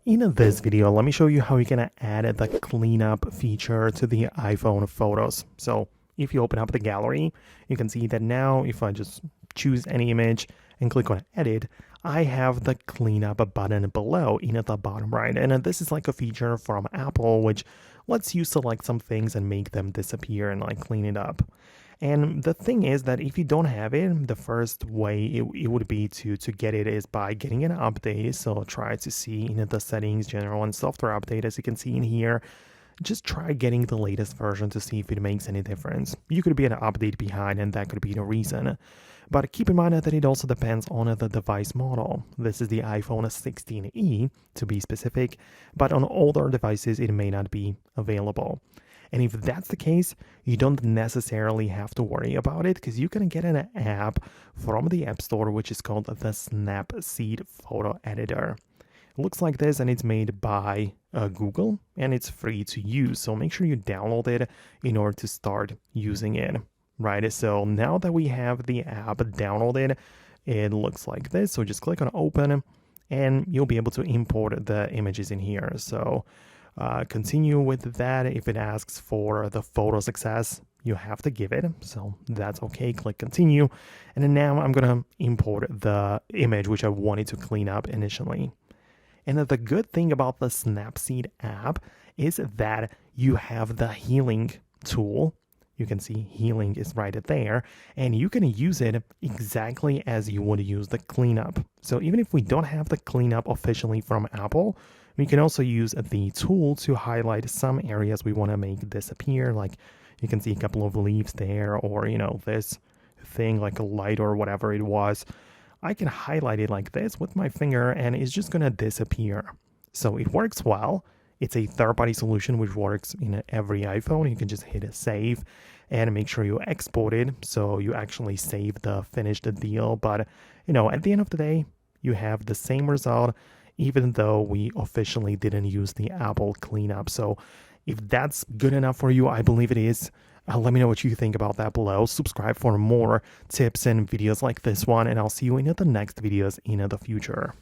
In this video, let me show you how you can add the cleanup feature to the iPhone photos. So if you open up the gallery, you can see that now if I just choose any image and click on edit, I have the cleanup button below in at the bottom right. And this is like a feature from Apple, which lets you select some things and make them disappear and like clean it up. And the thing is that if you don't have it, the first way it would be to get it is by getting an update. So try to see in the settings, general and software update, as you can see in here. Just try getting the latest version to see if it makes any difference. You could be an update behind and that could be the reason. But keep in mind that it also depends on the device model. This is the iPhone 16e to be specific, but on older devices it may not be available. And if that's the case, you don't necessarily have to worry about it because you can get an app from the App Store which is called the Snapseed Photo Editor. It looks like this and it's made by Google and it's free to use. So make sure you download it in order to start using it. Right, so now that we have the app downloaded, it looks like this. So just click on open and you'll be able to import the images in here. So continue with that. If it asks for the photo success, you have to give it. So that's okay. Click continue. And then now I'm going to import the image which I wanted to clean up initially. And the good thing about the Snapseed app is that you have the healing tool. You can see healing is right there, and you can use it exactly as you would use the cleanup. So even if we don't have the cleanup officially from Apple, we can also use the tool to highlight some areas we want to make disappear. Like you can see a couple of leaves there, or this thing like a light or whatever it was. I can highlight it like this with my finger and it's just gonna disappear. So it works well. It's a third-party solution which works in every iPhone. You can just hit save and make sure you export it so you actually save the finished deal. But at the end of the day, you have the same result even though we officially didn't use the Apple cleanup. So if that's good enough for you, I believe it is. Let me know what you think about that below. Subscribe for more tips and videos like this one, and I'll see you in the next videos in the future.